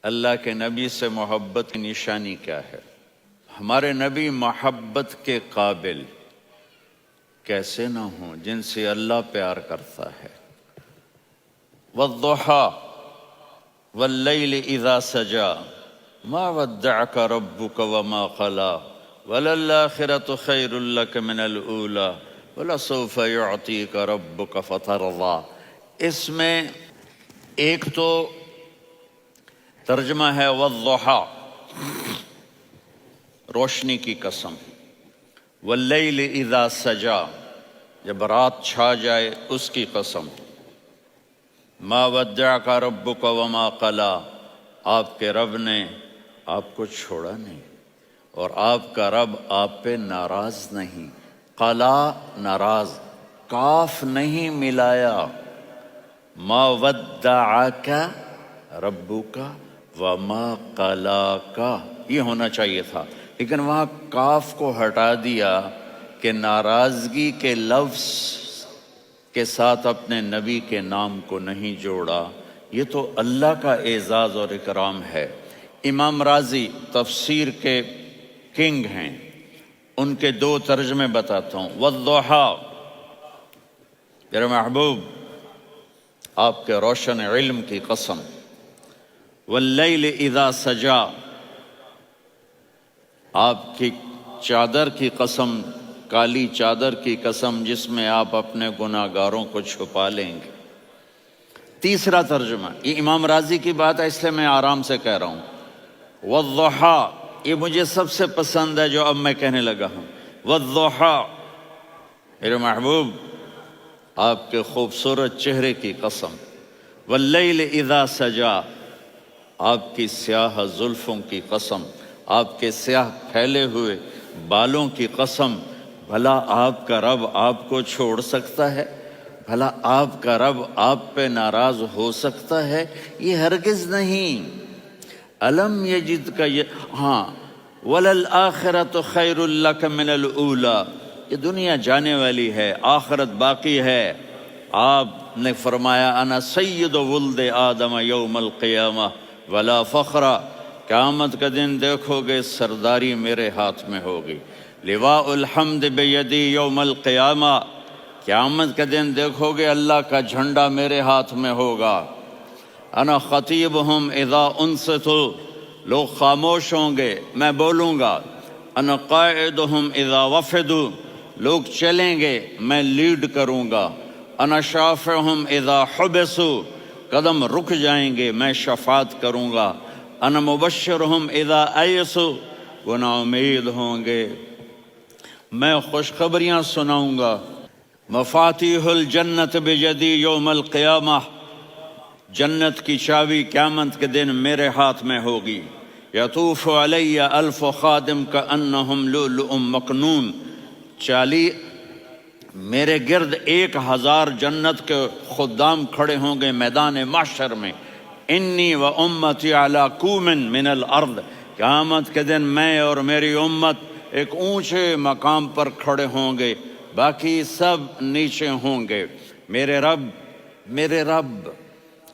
اللہ کے نبی سے محبت کی نشانی کیا ہے؟ ہمارے نبی محبت کے قابل کیسے نہ ہوں جن سے اللہ پیار کرتا ہے۔ والضحیٰ واللیل اذا سجا ما ودعک ربک وما قلی وللآخرۃ خیر لک من الاولی ولسوف یعطیک ربک فترضی۔ اس میں ایک تو ترجمہ ہے والضحیٰ، روشنی کی قسم، واللیل اذا سجا، جب رات چھا جائے اس کی قسم، ما ودعک ربک وما قلی، آپ کے رب نے آپ کو چھوڑا نہیں اور آپ کا رب آپ پہ ناراض نہیں۔ قلا ناراض، کاف نہیں ملایا، ما ودعک ربک وما قلاک یہ ہونا چاہیے تھا، لیکن وہاں کاف کو ہٹا دیا کہ ناراضگی کے لفظ کے ساتھ اپنے نبی کے نام کو نہیں جوڑا۔ یہ تو اللہ کا اعزاز اور اکرام ہے۔ امام راضی تفسیر کے کنگ ہیں، ان کے دو ترجمے بتاتا ہوں۔ والضحیٰ، میرے محبوب آپ کے روشن علم کی قسم، واللیل اذا سجا، آپ کی چادر کی قسم، کالی چادر کی قسم جس میں آپ اپنے گناہ گاروں کو چھپا لیں گے۔ تیسرا ترجمہ، یہ امام راضی کی بات ہے اس لیے میں آرام سے کہہ رہا ہوں۔ والضحیٰ، یہ مجھے سب سے پسند ہے جو اب میں کہنے لگا ہوں۔ والضحیٰ، میرے محبوب آپ کے خوبصورت چہرے کی قسم، واللیل اذا سجا، آپ کی سیاہ زلفوں کی قسم، آپ کے سیاہ پھیلے ہوئے بالوں کی قسم۔ بھلا آپ کا رب آپ کو چھوڑ سکتا ہے؟ بھلا آپ کا رب آپ پہ ناراض ہو سکتا ہے؟ یہ ہرگز نہیں۔ الم یجد کا ہاں، وللآخرۃ خیر لک من الاولی، یہ دنیا جانے والی ہے، آخرت باقی ہے۔ آپ نے فرمایا انا سید ولد آدم یوم القیامہ ولا فخر، قیامت کا دن دیکھو گے سرداری میرے ہاتھ میں ہوگی۔ لواء الحمد بیدی یوم القیامہ، قیامت کا دن دیکھو گے اللہ کا جھنڈا میرے ہاتھ میں ہوگا۔ انا خطیبہم اذا انصتوا، لوگ خاموش ہوں گے میں بولوں گا۔ انا قائدہم اذا وفدوا، لوگ چلیں گے میں لیڈ کروں گا۔ انا شافعہم اذا حبسوا، قدم رک جائیں گے میں شفاعت کروں گا۔ انا مبشرہم اذا ایسوا، وہ نا امید ہوں گے میں خوشخبریاں سناؤں گا۔ مفاتیح الجنت بیدی یوم القیامہ، جنت کی چابی قیامت کے دن میرے ہاتھ میں ہوگی۔ یطوف علی الف خادم کانہم لؤلؤ مکنون، میرے گرد 1000 جنت کے خدام کھڑے ہوں گے میدان محشر میں۔ انی و امتی علی کوم من الارض، قیامت کے دن میں اور میری امت ایک اونچے مقام پر کھڑے ہوں گے، باقی سب نیچے ہوں گے۔ میرے رب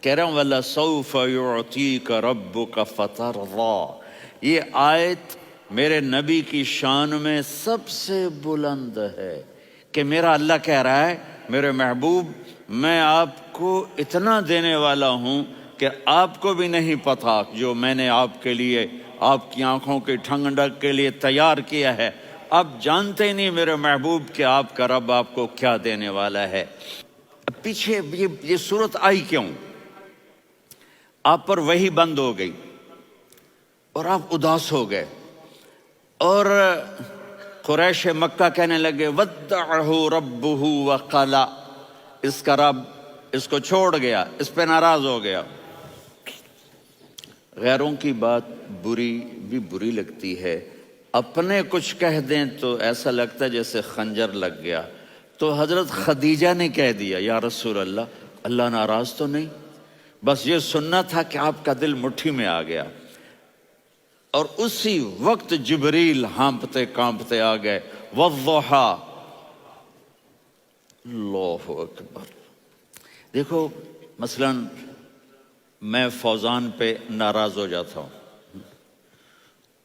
کہہ رہا ہوں وَلَسَوْفَ يُعْطِيكَ رَبُّكَ فَتَرْضَىٰ، یہ آیت میرے نبی کی شان میں سب سے بلند ہے کہ میرا اللہ کہہ رہا ہے میرے محبوب میں آپ کو اتنا دینے والا ہوں کہ آپ کو بھی نہیں پتا جو میں نے آپ کے لیے، آپ کی آنکھوں کی ٹھنڈک کے لیے تیار کیا ہے۔ آپ جانتے ہی نہیں میرے محبوب کہ آپ کا رب آپ کو کیا دینے والا ہے۔ پیچھے یہ صورت آئی کیوں؟ آپ پر وحی بند ہو گئی اور آپ اداس ہو گئے، اور قریش مکہ کہنے لگے ودعہ ربہ وقلا، اس کا رب اس کو چھوڑ گیا، اس پہ ناراض ہو گیا۔ غیروں کی بات بری لگتی ہے، اپنے کچھ کہہ دیں تو ایسا لگتا ہے جیسے خنجر لگ گیا۔ تو حضرت خدیجہ نے کہہ دیا یا رسول اللہ، اللہ ناراض تو نہیں؟ بس یہ سننا تھا کہ آپ کا دل مٹھی میں آ گیا۔ اور اسی وقت جبریل ہانپتے کانپتے آ گئے۔ والضحیٰ، اللہ اکبر۔ دیکھو مثلاً میں فوزان پہ ناراض ہو جاتا ہوں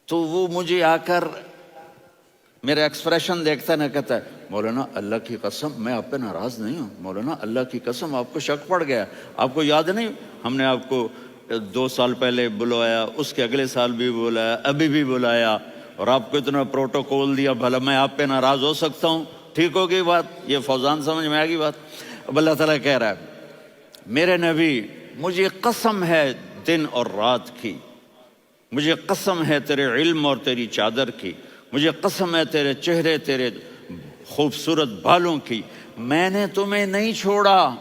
تو وہ مجھے آ کر میرا ایکسپریشن دیکھتا ہے نا، کہتا ہے مولانا اللہ کی قسم میں آپ پہ ناراض نہیں ہوں، مولانا اللہ کی قسم آپ کو شک پڑ گیا، آپ کو یاد نہیں ہم نے آپ کو 2 سال پہلے بلایا، اس کے اگلے سال بھی بلایا، ابھی بھی بلایا، اور آپ کو اتنا پروٹوکول دیا، بھلا میں آپ پہ ناراض ہو سکتا ہوں؟ ٹھیک ہوگی بات؟ یہ فوزان سمجھ میں آ گئی بات؟ اب اللہ تعالیٰ کہہ رہا ہے میرے نبی مجھے قسم ہے دن اور رات کی، مجھے قسم ہے تیرے علم اور تیری چادر کی، مجھے قسم ہے تیرے چہرے، تیرے خوبصورت بالوں کی، میں نے تمہیں نہیں چھوڑا۔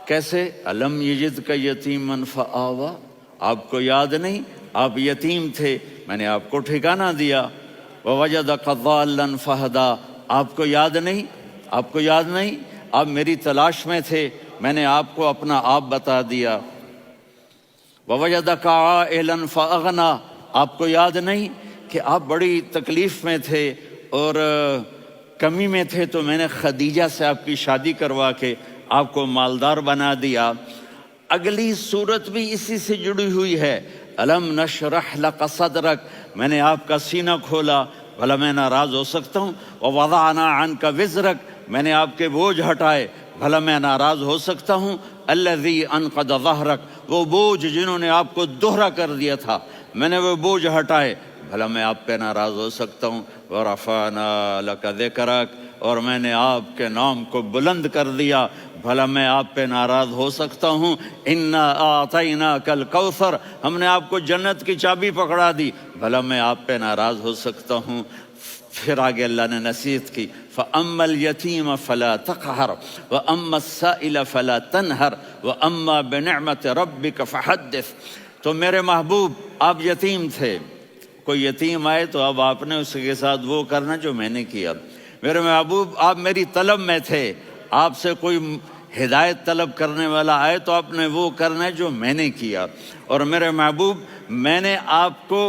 کیسے؟ الم یجد کا یتیمن فآوا، آپ کو یاد نہیں آپ یتیم تھے، میں نے آپ کو ٹھکانہ دیا۔ ووجدک ضالا فہدا، آپ کو یاد نہیں، آپ کو یاد نہیں آپ میری تلاش میں تھے، میں نے آپ کو اپنا آپ بتا دیا۔ ووجدک عائلا فاغنا، آپ کو یاد نہیں کہ آپ بڑی تکلیف میں تھے اور کمی میں تھے، تو میں نے خدیجہ سے آپ کی شادی کروا کے آپ کو مالدار بنا دیا۔ اگلی صورت بھی اسی سے جڑی ہوئی ہے، الم نشرح لک صدرک، میں نے آپ کا سینہ کھولا، بھلا میں ناراض ہو سکتا ہوں؟ ووضعنا عنک وزرک، میں نے آپ کے بوجھ ہٹائے، بھلا میں ناراض ہو سکتا ہوں؟ الذی انقض ظہرک، وہ بوجھ جنہوں نے آپ کو دوہرا کر دیا تھا، میں نے وہ بوجھ ہٹائے، بھلا میں آپ پہ ناراض ہو سکتا ہوں؟ ورفعنا لک ذکرک، اور میں نے آپ کے نام کو بلند کر دیا، بھلا میں آپ پہ ناراض ہو سکتا ہوں؟ انا اعطیناک الکوثر، ہم نے آپ کو جنت کی چابی پکڑا دی، بھلا میں آپ پہ ناراض ہو سکتا ہوں؟ پھر آگے اللہ نے نصیحت کی، فَأَمَّا الْيَتِيمَ فَلَا تَقْهَرْ وَأَمَّا السَّائِلَ فَلَا تَنْهَرْ وَأَمَّا بِنِعْمَةِ رَبِّكَ فَحَدِّثْ۔ تو میرے محبوب آپ یتیم تھے، کوئی یتیم آئے تو اب آپ نے اس کے ساتھ وہ کرنا جو میں نے کیا۔ میرے محبوب آپ میری طلب میں تھے، آپ سے کوئی ہدایت طلب کرنے والا آئے تو آپ نے وہ کرنا ہے جو میں نے کیا۔ اور میرے محبوب میں نے آپ کو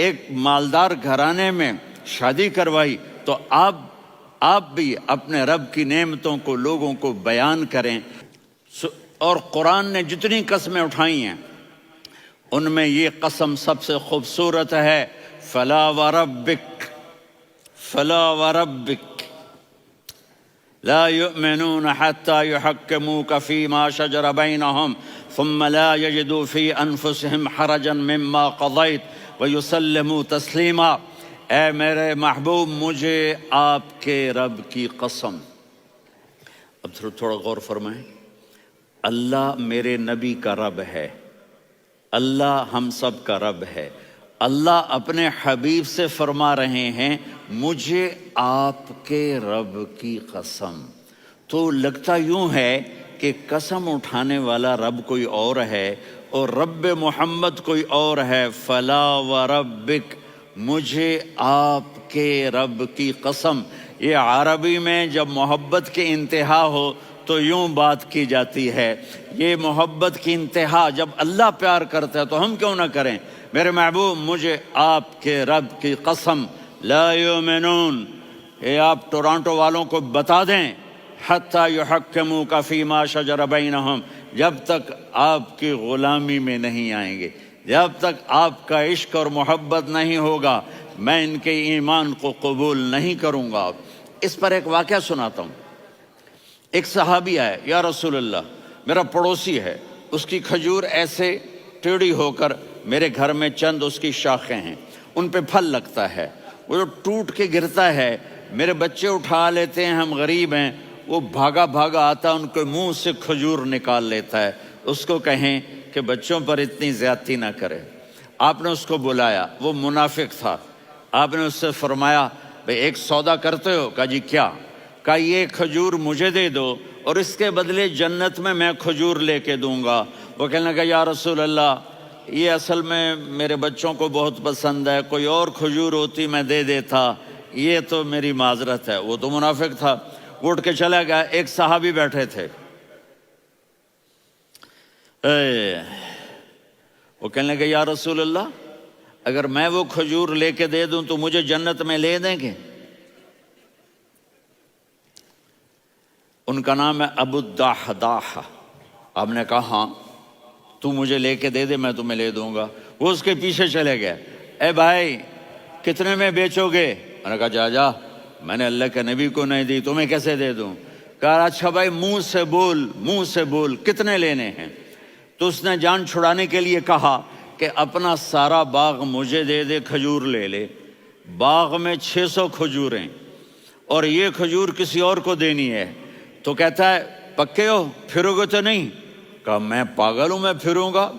ایک مالدار گھرانے میں شادی کروائی، تو آپ بھی اپنے رب کی نعمتوں کو لوگوں کو بیان کریں۔ اور قرآن نے جتنی قسمیں اٹھائی ہیں ان میں یہ قسم سب سے خوبصورت ہے، فلا وربک، فلا وربک لا يؤمنون حتى يحكموك فيما شجر بينهم ثم لا يجدوا في انفسهم حرجا مما قضيت ويسلموا تسلیما۔ اے میرے محبوب مجھے آپ کے رب کی قسم، اب تھوڑا غور فرمائیں، اللہ میرے نبی کا رب ہے، اللہ ہم سب کا رب ہے، اللہ اپنے حبیب سے فرما رہے ہیں مجھے آپ کے رب کی قسم۔ تو لگتا یوں ہے کہ قسم اٹھانے والا رب کوئی اور ہے اور رب محمد کوئی اور ہے۔ فلا وربک، مجھے آپ کے رب کی قسم۔ یہ عربی میں جب محبت کی انتہا ہو تو یوں بات کی جاتی ہے، یہ محبت کی انتہا جب اللہ پیار کرتا ہے تو ہم کیوں نہ کریں؟ میرے محبوب مجھے آپ کے رب کی قسم، لا یؤمنون، یہ آپ ٹورانٹو والوں کو بتا دیں، حتی یحکموک فیما شجر بینہم، جب تک آپ کی غلامی میں نہیں آئیں گے، جب تک آپ کا عشق اور محبت نہیں ہوگا، میں ان کے ایمان کو قبول نہیں کروں گا۔ اس پر ایک واقعہ سناتا ہوں۔ ایک صحابی آئے، یا رسول اللہ میرا پڑوسی ہے، اس کی کھجور ایسے ٹیڑھی ہو کر میرے گھر میں چند اس کی شاخیں ہیں، ان پہ پھل لگتا ہے، وہ جو ٹوٹ کے گرتا ہے، میرے بچے اٹھا لیتے ہیں، ہم غریب ہیں، وہ بھاگا بھاگا آتا ان کے منہ سے کھجور نکال لیتا ہے۔ اس کو کہیں کہ بچوں پر اتنی زیادتی نہ کرے۔ آپ نے اس کو بلایا، وہ منافق تھا، آپ نے اس سے فرمایا بھئی ایک سودا کرتے ہو؟ کہا جی کیا؟ کہا یہ کھجور مجھے دے دو اور اس کے بدلے جنت میں کھجور لے کے دوں گا۔ وہ کہنے لگا یا رسول اللہ یہ اصل میں میرے بچوں کو بہت پسند ہے، کوئی اور کھجور ہوتی میں دے دیتا، یہ تو میری معذرت ہے۔ وہ تو منافق تھا، وہ اٹھ کے چلا گیا۔ ایک صحابی بیٹھے تھے، وہ کہنے لگے یا رسول اللہ اگر میں وہ کھجور لے کے دے دوں تو مجھے جنت میں لے دیں گے؟ ان کا نام ہے ابو الدحداح۔ آپ نے کہا ہاں۔ تو مجھے لے کے دے دے میں تمہیں لے دوں گا۔ وہ اس کے پیچھے چلے گئے، اے بھائی کتنے میں بیچو گے؟ میں نے کہا جا جا، میں نے اللہ کے نبی کو نہیں دی، تمہیں کیسے دے دوں؟ کہا اچھا بھائی منہ سے بول کتنے لینے ہیں؟ تو اس نے جان چھڑانے کے لیے کہا کہ اپنا سارا باغ مجھے دے دے، کھجور لے لے۔ باغ میں 600 کھجوریں اور یہ کھجور کسی اور کو دینی ہے۔ تو کہتا ہے پکے ہو، پھرو گے تو نہیں؟ کہا میں پاگل ہوں، میں پھروں گا؟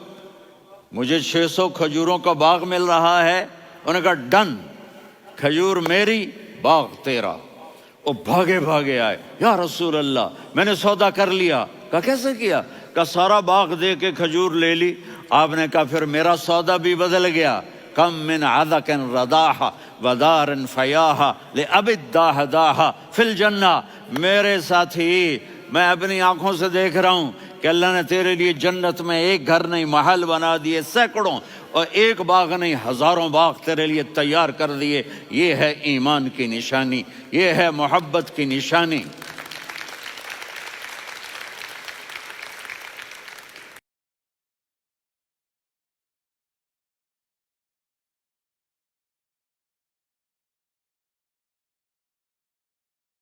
مجھے 600 کھجوروں کا باغ مل رہا ہے۔ انہوں نے کہا ڈن، کھجور میری، باغ تیرا۔ وہ بھاگے آئے، یا رسول اللہ میں نے سودا کر لیا۔ کہا کیسے کیا؟ کہا سارا باغ دے کے کھجور لے لی۔ آپ نے کہا پھر میرا سودا بھی بدل گیا۔ کم من عذق رداح ودار فیاح لأبد داہ فی الجنہ۔ میرے ساتھی میں اپنی آنکھوں سے دیکھ رہا ہوں کہ اللہ نے تیرے لیے جنت میں ایک گھر نہیں محل بنا دیے سینکڑوں، اور ایک باغ نہیں ہزاروں باغ تیرے لیے تیار کر دیے۔ یہ ہے ایمان کی نشانی، یہ ہے محبت کی نشانی۔